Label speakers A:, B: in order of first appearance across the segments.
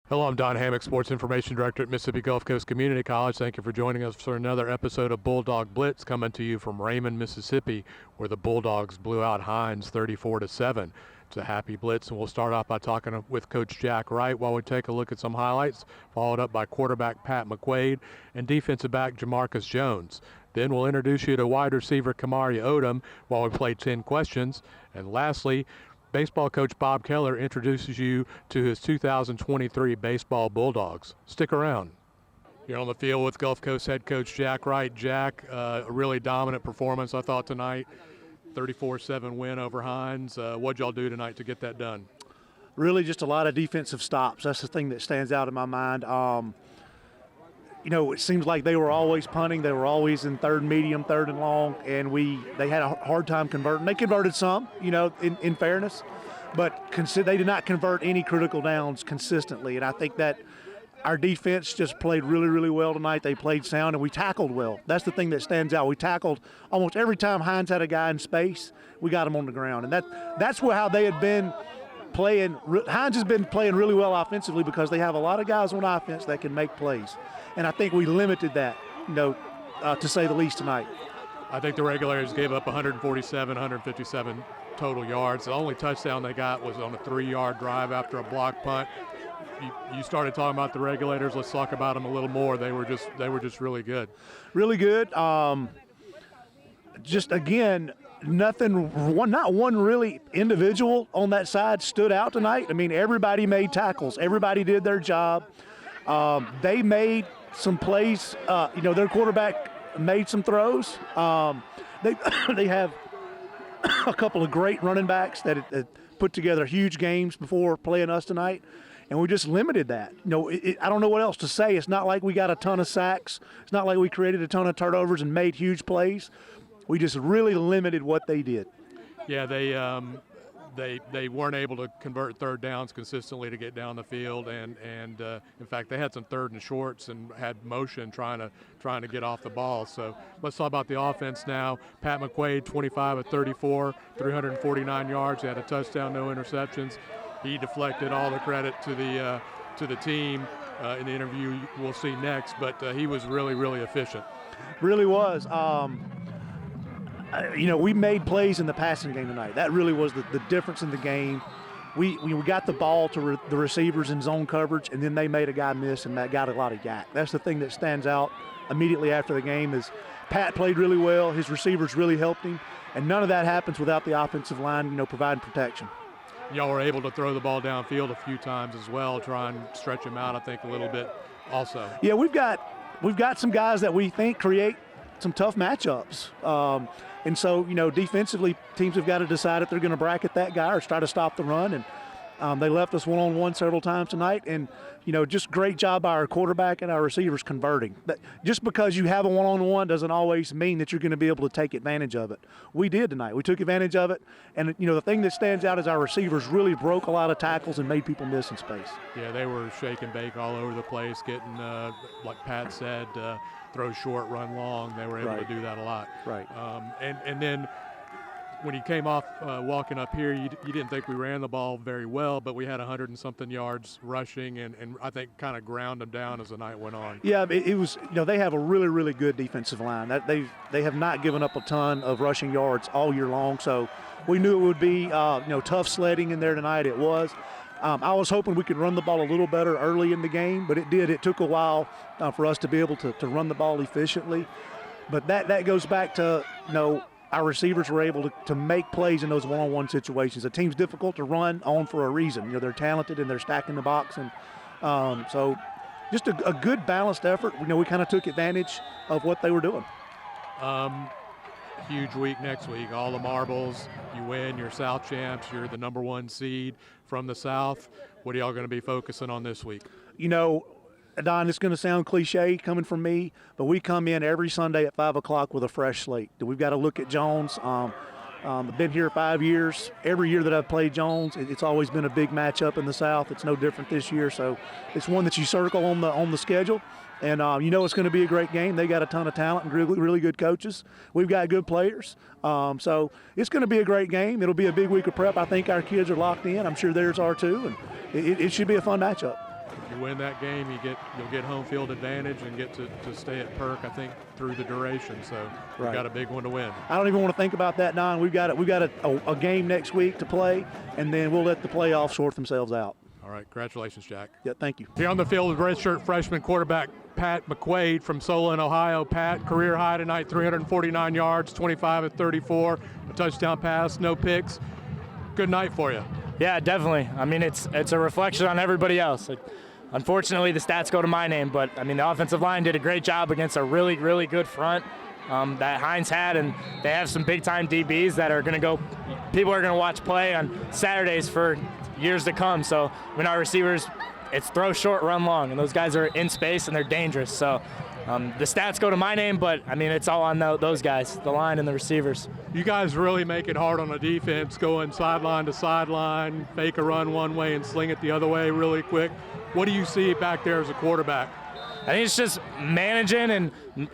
A: Hello, I'm Don Hammock, Sports Information Director at Mississippi Gulf Coast Community College. Thank you for joining us for another episode of Bulldog Blitz, coming to you from Raymond, Mississippi, where the Bulldogs blew out Hinds 34-7. It's a happy blitz, and we'll start off by talking with Coach Jack Wright while we take a look at some highlights, followed up by quarterback Pat McQuaide and defensive back Jamarcus Jones. Then we'll introduce you to wide receiver Keymari Odum while we play 10 questions. And lastly, baseball coach Bob Keller introduces you to his 2023 baseball Bulldogs. Stick around. You're on the field with Gulf Coast head coach Jack Wright. Jack, a really dominant performance, I thought, tonight. 34-7 win over Hinds. What'd y'all do tonight to get that done?
B: Really just a lot of defensive stops. That's the thing that stands out in my mind. It seems like they were always punting. They were always in third and medium, third and long, and they had a hard time converting. They converted some, in fairness, but they did not convert any critical downs consistently, and I think that our defense just played really, really well tonight. They played sound, and we tackled well. That's the thing that stands out. We tackled almost every time Hinds had a guy in space, we got him on the ground, and that's how they had been playing. Hinds has been playing really well offensively because they have a lot of guys on offense that can make plays. And I think we limited that, to say the least tonight.
A: I think the Regulators gave up 157 total yards. The only touchdown they got was on a 3-yard drive after a block punt. You started talking about the Regulators. Let's talk about them a little more. They were just really good.
B: Really good. Just again, not one really individual on that side stood out tonight. I mean, everybody made tackles. Everybody did their job. They made some plays. Their quarterback made some throws. They have a couple of great running backs that put together huge games before playing us tonight, and we just limited that. I don't know what else to say. It's not like we got a ton of sacks. It's not like we created a ton of turnovers and made huge plays. We just really limited what they did.
A: Yeah, they weren't able to convert third downs consistently to get down the field, and in fact they had some third and shorts and had motion trying to get off the ball. So let's talk about the offense now. Pat McQuaide, 25 of 34, 349 yards. He had a touchdown, no interceptions. He deflected all the credit to the team in the interview we'll see next, but he was really, really efficient.
B: Really was. We made plays in the passing game tonight. That really was the difference in the game. We got the ball to the receivers in zone coverage, and then they made a guy miss, and that got a lot of yak. That's the thing that stands out immediately after the game is Pat played really well. His receivers really helped him, and none of that happens without the offensive line, providing protection.
A: Y'all were able to throw the ball downfield a few times as well, try and stretch him out, I think, a little bit also.
B: Yeah, we've got some guys that we think create some tough matchups. And so, defensively, teams have got to decide if they're going to bracket that guy or try to stop the run. And they left us one-on-one several times tonight. And, just great job by our quarterback and our receivers converting. But just because you have a one-on-one doesn't always mean that you're going to be able to take advantage of it. We did tonight. We took advantage of it. And, the thing that stands out is our receivers really broke a lot of tackles and made people miss in space.
A: Yeah, they were shake and bake all over the place, getting, like Pat said, throw short, run long. They were able to do that a lot.
B: Right.
A: And then when you came off walking up here, you didn't think we ran the ball very well, but we had 100-and-something yards rushing, and I think kind of ground them down as the night went on.
B: Yeah, it was. They have a really, really good defensive line. That they have not given up a ton of rushing yards all year long. So we knew it would be tough sledding in there tonight. It was. I was hoping we could run the ball a little better early in the game, but it did. It took a while for us to be able to run the ball efficiently. But that goes back to, our receivers were able to make plays in those one-on-one situations. The team's difficult to run on for a reason. They're talented and they're stacking the box. And so just a good balanced effort. We kind of took advantage of what they were doing.
A: huge week next week. All the marbles. You win. You're South champs. You're the #1 seed from the South. What are y'all going to be focusing on this week?
B: You know, Don, it's going to sound cliche coming from me, but we come in every Sunday at 5 o'clock with a fresh slate. We've got to look at Jones. I've been here 5 years. Every year that I've played Jones, it's always been a big matchup in the South. It's no different this year, so it's one that you circle on the schedule. And you know it's going to be a great game. They got a ton of talent and really good coaches. We've got good players. So it's going to be a great game. It'll be a big week of prep. I think our kids are locked in. I'm sure theirs are too. And it should be a fun matchup.
A: If you win that game, you'll get home field advantage and get to stay at Perk, I think, through the duration. So we've got a big one to win. I
B: don't even want to think about that, Don. We've got a game next week to play, and then we'll let the playoffs sort themselves out.
A: All right, congratulations, Jack.
B: Yeah, thank you.
A: Here on the field with redshirt freshman quarterback Pat McQuaide from Solon, Ohio. Pat, career high tonight, 349 yards, 25 of 34, a touchdown pass, no picks. Good night for you.
C: Yeah, definitely. I mean, it's a reflection on everybody else. Unfortunately, the stats go to my name, but I mean, the offensive line did a great job against a really good front that Hinds had, and they have some big-time DBs that are going to go. People are going to watch play on Saturdays for years to come. So when our receivers, it's throw short, run long, and those guys are in space and they're dangerous. So the stats go to my name, but I mean it's all on those guys, the line and the receivers.
A: You guys really make it hard on the defense, going sideline to sideline, fake a run one way and sling it the other way really quick. What do you see back there as a quarterback?
C: I think it's just managing and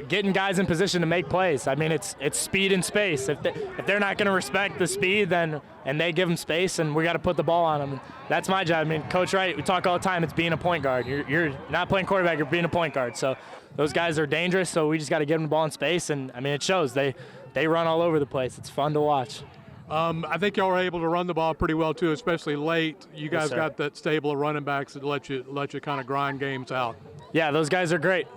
C: getting guys in position to make plays. I mean, it's speed and space. If they're not going to respect the speed, and they give them space, and we got to put the ball on them. And that's my job. I mean, Coach Wright, we talk all the time. It's being a point guard. You're not playing quarterback. You're being a point guard. So those guys are dangerous. So we just got to give them the ball in space. And I mean, it shows. They run all over the place. It's fun to watch.
A: I think y'all were able to run the ball pretty well too, especially late. You guys got that stable of running backs that let you kind of grind games out.
C: Yeah, those guys are great.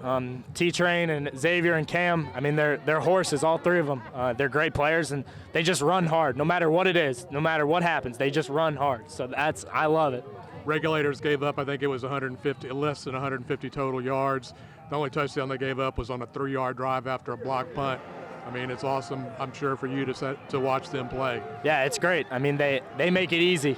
C: T-Train and Xavier and Cam, I mean, they're horses, all three of them. They're great players, and they just run hard. No matter what it is, no matter what happens, they just run hard. So I love it.
A: Regulators gave up, I think it was less than 150 total yards. The only touchdown they gave up was on a 3-yard drive after a block punt. I mean, it's awesome, I'm sure, for you to watch them play.
C: Yeah, it's great. I mean, they make it easy.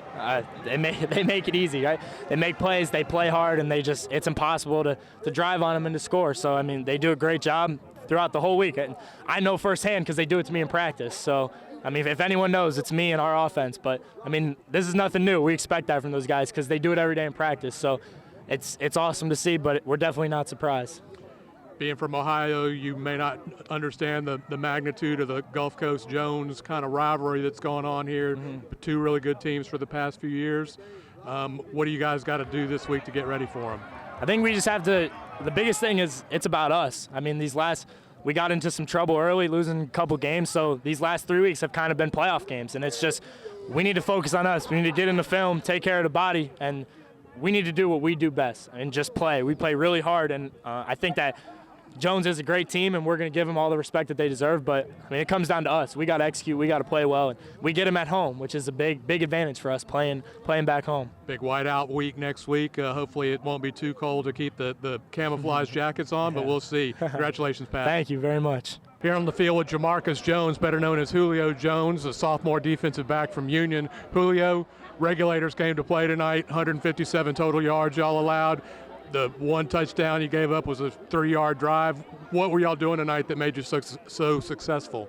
C: They make it easy, right? They make plays, they play hard, and it's impossible to drive on them and to score. So, I mean, they do a great job throughout the whole week. And I know firsthand because they do it to me in practice. So, I mean, if anyone knows, it's me and our offense. But, I mean, this is nothing new. We expect that from those guys because they do it every day in practice. So it's awesome to see, but we're definitely not surprised.
A: Being from Ohio, you may not understand the magnitude of the Gulf Coast Jones kind of rivalry that's going on here. Mm-hmm. Two really good teams for the past few years. What do you guys got to do this week to get ready for them?
C: I think we just have to. The biggest thing is it's about us. I mean, we got into some trouble early, losing a couple games. So these last 3 weeks have kind of been playoff games, and it's just we need to focus on us. We need to get in the film, take care of the body, and we need to do what we do best and just play. We play really hard, and I think that Jones is a great team, and we're going to give them all the respect that they deserve. But, I mean, it comes down to us. We got to execute. We got to play well. And we get them at home, which is a big advantage for us playing back home.
A: Big whiteout week next week. Hopefully it won't be too cold to keep the camouflage jackets on, but we'll see. Congratulations, Pat.
C: Thank you very much.
A: Here on the field with Jamarcus Jones, better known as Julio Jones, a sophomore defensive back from Union. Julio, regulators came to play tonight, 157 total yards y'all allowed. The one touchdown you gave up was a 3-yard drive. What were y'all doing tonight that made you so successful?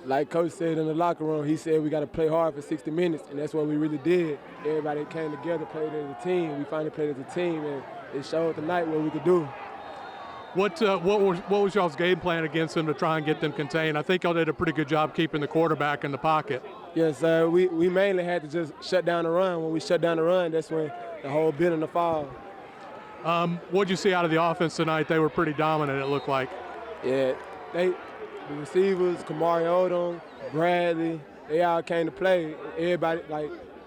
D: Like Coach said in the locker room, he said we got to play hard for 60 minutes, and that's what we really did. Everybody came together, played as a team. We finally played as a team, and it showed tonight what we could do.
A: What was y'all's game plan against them to try and get them contained? I think y'all did a pretty good job keeping the quarterback in the pocket.
D: Yes, we mainly had to just shut down the run. When we shut down the run, that's when the whole bit in the fall.
A: What'd you see out of the offense tonight? They were pretty dominant, it looked like.
D: Yeah, the receivers, Keymari Odum, Bradley, they all came to play. Everybody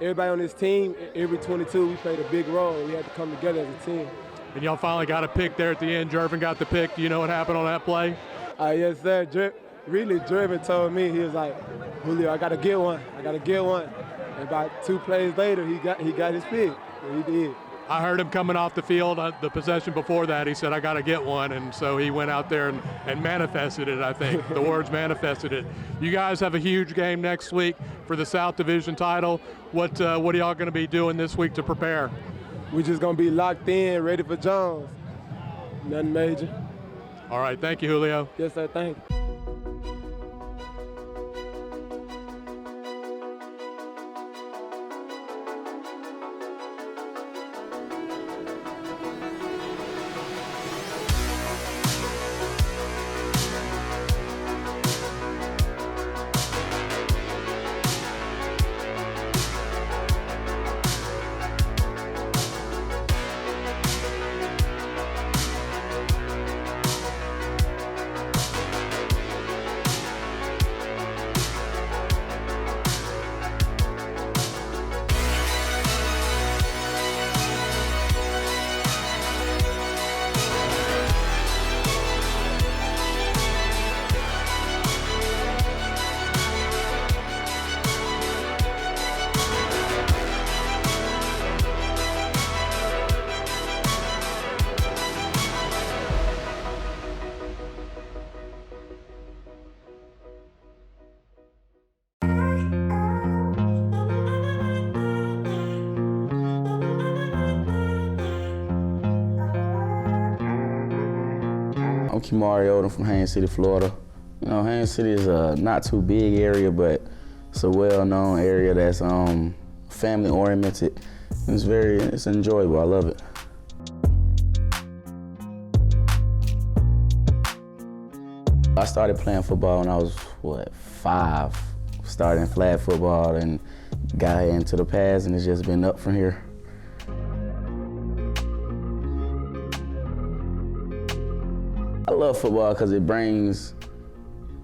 D: on this team, every 22, we played a big role. We had to come together as a team.
A: And y'all finally got a pick there at the end. Jervin got the pick. Do you know what happened on that play?
D: Yes, sir. Jervin told me, he was like, Julio, I got to get one. And about 2 plays later, he got his pick. And he did.
A: I heard him coming off the field, the possession before that, he said, I got to get one, and so he went out there and manifested it, I think. The words manifested it. You guys have a huge game next week for the South Division title. What are y'all going to be doing this week to prepare?
D: We just going to be locked in, ready for Jones. Nothing major.
A: All right, thank you, Julio.
D: Yes, sir, thank you.
E: I'm Keymari Odum from Hinds City, Florida. You know, Hinds City is a not too big area, but it's a well-known area that's family-oriented. It's enjoyable. I love it. I started playing football when I was, 5. Started in flag football and got into the pads, and it's just been up from here. I love football because it brings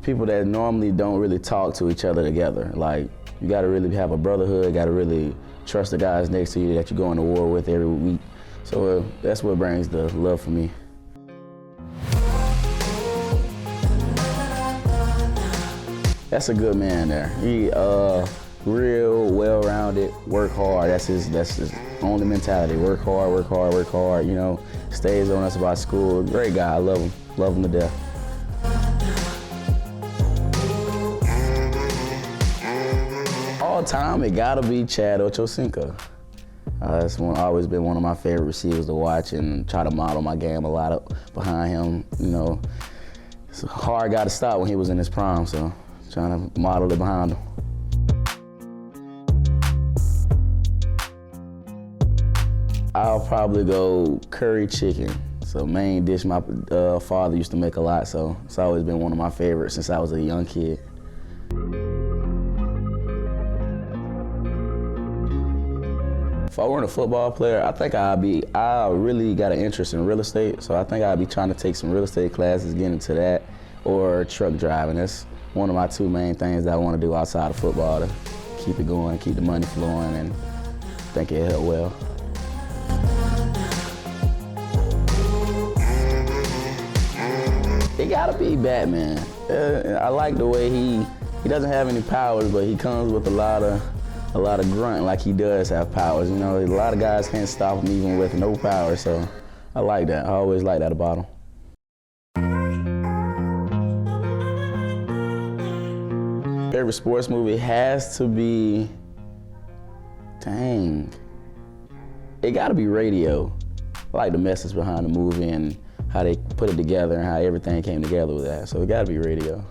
E: people that normally don't really talk to each other together. Like, you gotta really have a brotherhood, gotta really trust the guys next to you that you're going to war with every week. So that's what brings the love for me. That's a good man there. He real, well-rounded, work hard. That's his only mentality. Work hard, work hard, work hard, you know. Stays on us about school. Great guy, I love him. Love him to death. All time, it gotta be Chad Ochocinco. That's always been one of my favorite receivers to watch and try to model my game a lot up behind him. You know, it's a hard guy to stop when he was in his prime, so trying to model it behind him. I'll probably go curry chicken. It's a main dish my father used to make a lot, so it's always been one of my favorites since I was a young kid. If I weren't a football player, I think I really got an interest in real estate, so I think I'd be trying to take some real estate classes, get into that, or truck driving. That's one of my two main things that I want to do outside of football to keep it going, keep the money flowing, and I think it'll help well. It gotta be Batman. I like the way he doesn't have any powers, but he comes with a lot of grunt, like he does have powers. You know, a lot of guys can't stop him even with no power, so I like that. I always like that about him. Favorite sports movie has to be, dang, it gotta be Radio. I like the message behind the movie and how they put it together and how everything came together with that. So it gotta be Radio.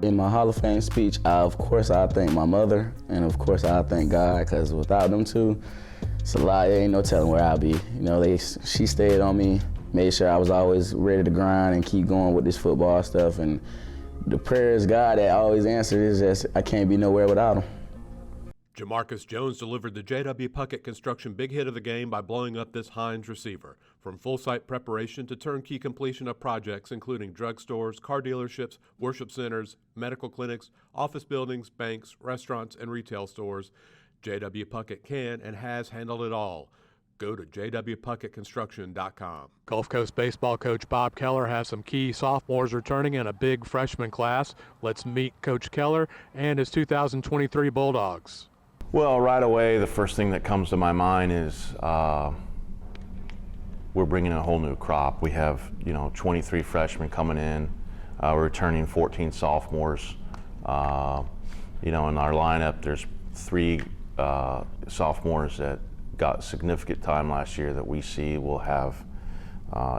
E: In my Hall of Fame speech, of course I thank my mother, and of course I thank God, because without them two, it's a lot, there ain't no telling where I'll be. You know, she stayed on me, made sure I was always ready to grind and keep going with this football stuff, and the prayers God that always answered is just, I can't be nowhere without him.
A: Jamarcus Jones delivered the J.W. Puckett Construction big hit of the game by blowing up this Hinds receiver. From full site preparation to turnkey completion of projects including drugstores, car dealerships, worship centers, medical clinics, office buildings, banks, restaurants, and retail stores, J.W. Puckett can and has handled it all. go to jwpuckettconstruction.com. Gulf Coast baseball coach Bob Keller has some key sophomores returning in a big freshman class. Let's meet Coach Keller and his 2023 Bulldogs.
F: Well, right away, the first thing that comes to my mind is we're bringing a whole new crop. We have, 23 freshmen coming in. We're returning 14 sophomores. In our lineup, there's 3 sophomores that got significant time last year that we see will have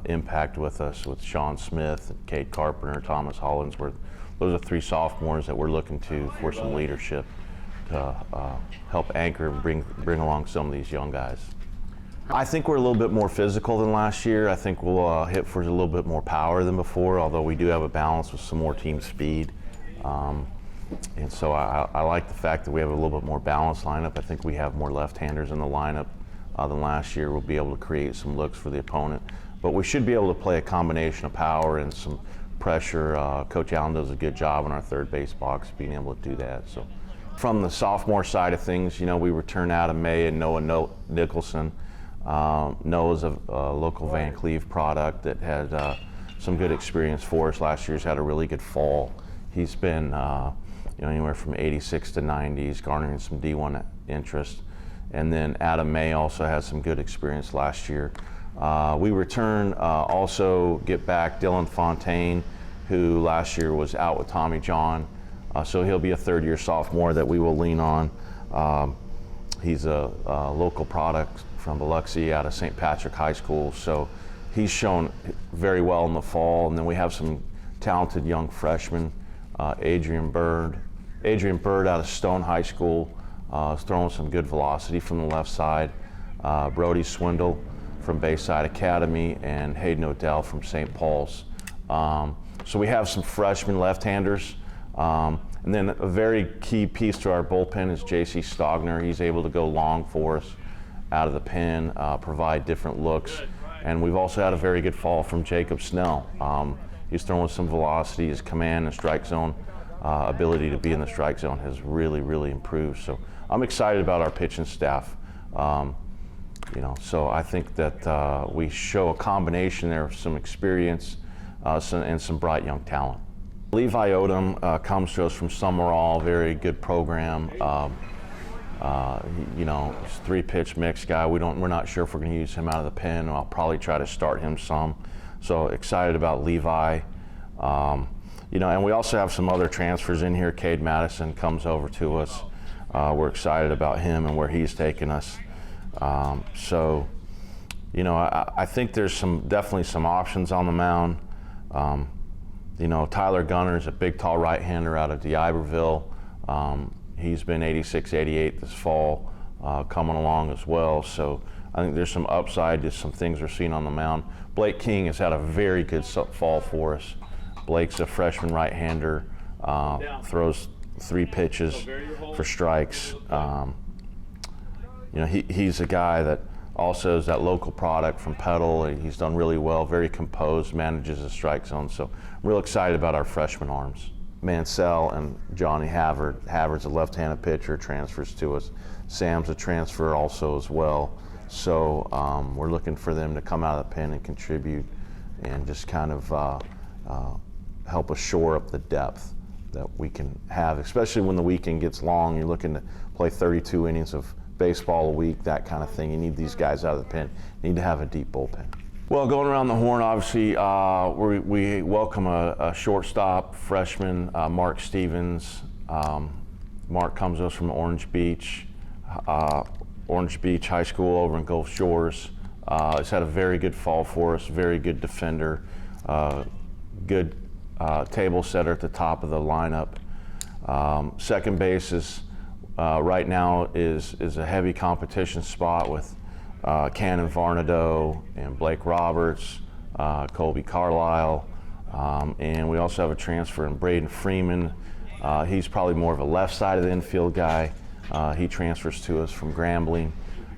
F: impact with us, with Sean Smith, Cade Carpenter, Thomas Hollinsworth. Those are 3 sophomores that we're looking to for some leadership to help anchor and bring along some of these young guys. I think we're a little bit more physical than last year. I think we'll hit for a little bit more power than before, although we do have a balance with some more team speed. And so I like the fact that we have a little bit more balanced lineup. I think we have more left-handers in the lineup than last year. We'll be able to create some looks for the opponent. But we should be able to play a combination of power and some pressure. Coach Allen does a good job in our third base box being able to do that. So, from the sophomore side of things, we return Adam May and Noah Nicholson. Noah's a local Van Cleve product that had some good experience for us last year. He's had a really good fall. He's been anywhere from 86 to 90s, garnering some D1 interest. And then Adam May also has some good experience last year. We return, also get back Dylan Fontaine, who last year was out with Tommy John. So he'll be a third-year sophomore that we will lean on. He's a local product from Biloxi out of St. Patrick High School. So he's shown very well in the fall. And then we have some talented young freshmen. Adrian Bird out of Stone High School is throwing some good velocity from the left side. Brody Swindle from Bayside Academy, and Hayden Odell from St. Paul's. So we have some freshman left-handers. And then a very key piece to our bullpen is J.C. Stogner. He's able to go long for us out of the pen, provide different looks. And we've also had a very good fall from Jacob Snell. He's throwing some velocity. His command and strike zone ability to be in the strike zone has really, really improved. So I'm excited about our pitching staff. So I think that we show a combination there of some experience and some bright young talent. Levi Odum comes to us from Summerall, very good program. He's a 3-pitch mix guy. We're not sure if we're going to use him out of the pen. I'll probably try to start him some. So excited about Levi. And we also have some other transfers in here. Cade Madison comes over to us. We're excited about him and where he's taken us. I think there's definitely some options on the mound. Tyler Gunner's a big, tall right-hander out of DeIberville. He's been 86, 88 this fall, coming along as well. So I think there's some upside to some things we're seeing on the mound. Blake King has had a very good fall for us. Blake's a freshman right-hander, throws 3 pitches for strikes. He's a guy that also is that local product from Petal. He's done really well, very composed, manages the strike zone. So I'm real excited about our freshman arms. Mansell and Johnny Havard. Havard's a left-handed pitcher, transfers to us. Sam's a transfer also as well. So we're looking for them to come out of the pen and contribute and just kind of help us shore up the depth that we can have, especially when the weekend gets long. You're looking to play 32 innings of baseball a week, that kind of thing. You need these guys out of the pen. You need to have a deep bullpen. Well, going around the horn, obviously, we welcome a shortstop, freshman, Mark Stevens. Mark comes to us from Orange Beach High School over in Gulf Shores. He's had a very good fall for us, very good defender, good table setter at the top of the lineup. Second base is right now is a heavy competition spot with Cannon Varnado and Blake Roberts, Colby Carlisle, and we also have a transfer in Braden Freeman. He's probably more of a left side of the infield guy. He transfers to us from Grambling.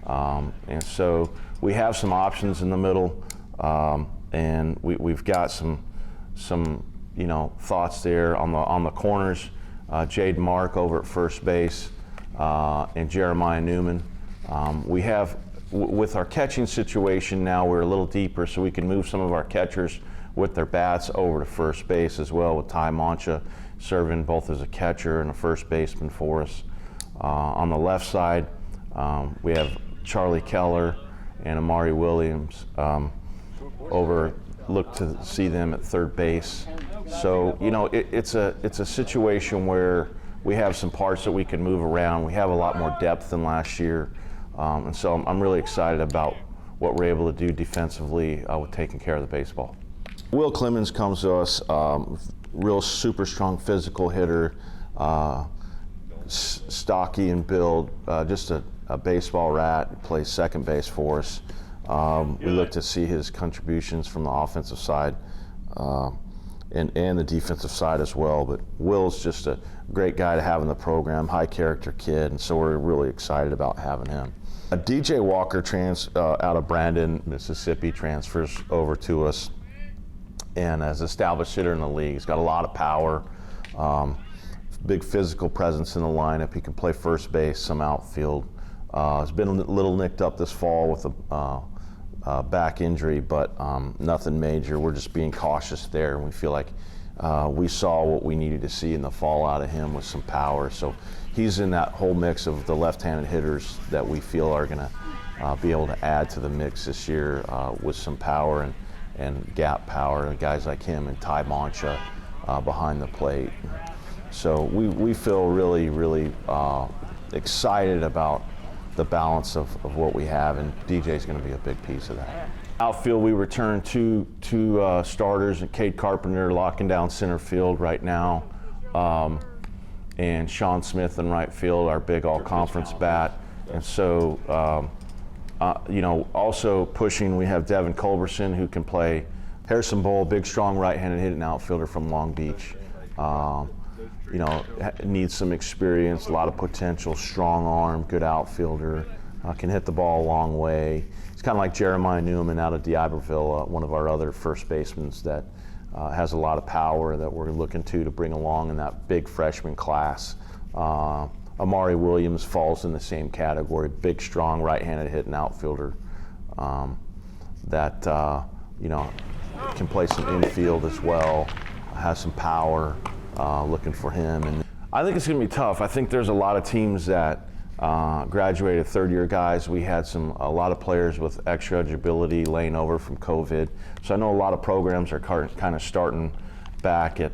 F: And so we have some options in the middle, and we've got some thoughts there on the corners. Jade Mark over at first base, and Jeremiah Newman. with our catching situation now, we're a little deeper, so we can move some of our catchers with their bats over to first base as well, with Ty Mancha serving both as a catcher and a first baseman for us. On the left side, we have Charlie Keller and Amari Williams look to see them at third base. So, you know, it's a situation where we have some parts that we can move around. We have a lot more depth than last year. And so I'm really excited about what we're able to do defensively with taking care of the baseball. Will Clemens comes to us, real super strong physical hitter, stocky in build, just a baseball rat, plays second base for us. We look to see his contributions from the offensive side and the defensive side as well. But Will's just a great guy to have in the program, high character kid, and so we're really excited about having him. DJ Walker out of Brandon, Mississippi, transfers over to us and has established hitter in the league. He's got a lot of power, big physical presence in the lineup. He can play first base, some outfield. He's been a little nicked up this fall with a back injury, but nothing major. We're just being cautious there, and we feel like we saw what we needed to see in the fall out of him with some power. So he's in that whole mix of the left-handed hitters that we feel are going to be able to add to the mix this year with some power and gap power, and guys like him and Ty Mancha behind the plate. So we feel really, really excited about the balance of what we have, and DJ's going to be a big piece of that. Outfield, we return two starters, and Cade Carpenter locking down center field right now, and Sean Smith in right field, our big all-conference bat. And so, you know, also pushing, we have Devin Culberson, who can play Harrison Bowl, big, strong right-handed hitting outfielder from Long Beach. You know, needs some experience, a lot of potential, strong arm, good outfielder, can hit the ball a long way. It's kind of like Jeremiah Newman out of D'Iberville, one of our other first basemen that has a lot of power that we're looking to bring along in that big freshman class. Amari Williams falls in the same category, big, strong, right-handed hitting outfielder that, you know, can play some infield as well, has some power. Looking for him. And I think it's going to be tough. I think there's a lot of teams that graduated third-year guys. We had a lot of players with extra eligibility laying over from COVID. So I know a lot of programs are kind of starting back at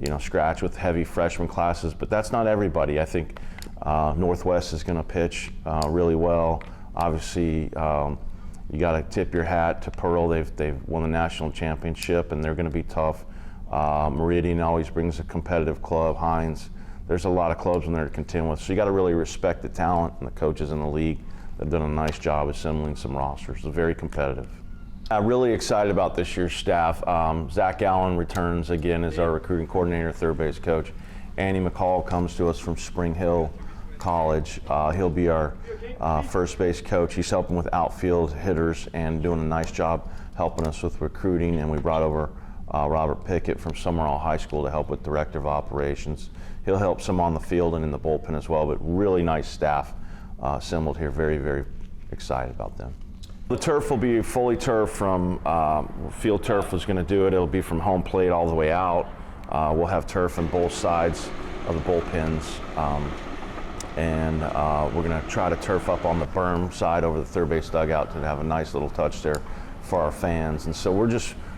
F: you know, scratch with heavy freshman classes, but that's not everybody. I think Northwest is going to pitch really well. Obviously, you got to tip your hat to Pearl. They've won the national championship, and they're going to be tough. Meridian always brings a competitive club. Hinds, there's a lot of clubs in there to contend with. So you got to really respect the talent and the coaches in the league. They've done a nice job assembling some rosters. It's very competitive. I'm really excited about this year's staff. Zach Allen returns again as our recruiting coordinator, third base coach. Andy McCall comes to us from Spring Hill College. He'll be our first base coach. He's helping with outfield hitters and doing a nice job helping us with recruiting. And we brought over Robert Pickett from Summerall High School to help with Director of Operations. He'll help some on the field and in the bullpen as well, but really nice staff assembled here. Very, very excited about them. The turf will be fully turf from, field turf is going to do it. It'll be from home plate all the way out. We'll have turf on both sides of the bullpens. And we're going to try to turf up on the berm side over the third base dugout to have a nice little touch there for our fans. And so we're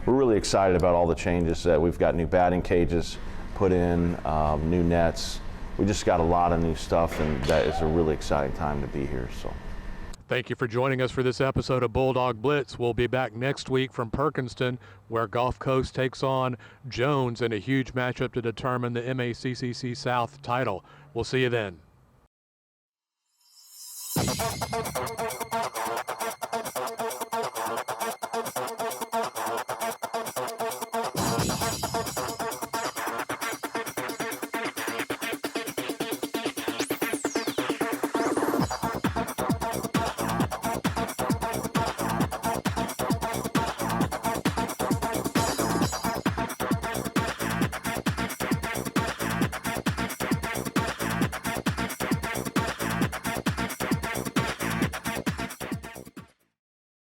F: really excited about all the changes that we've got. New batting cages put in, new nets. We just got a lot of new stuff, and that is a really exciting time to be here. So,
A: thank you for joining us for this episode of Bulldog Blitz. We'll be back next week from Perkinston, where Gulf Coast takes on Jones in a huge matchup to determine the MACCC South title. We'll see you then.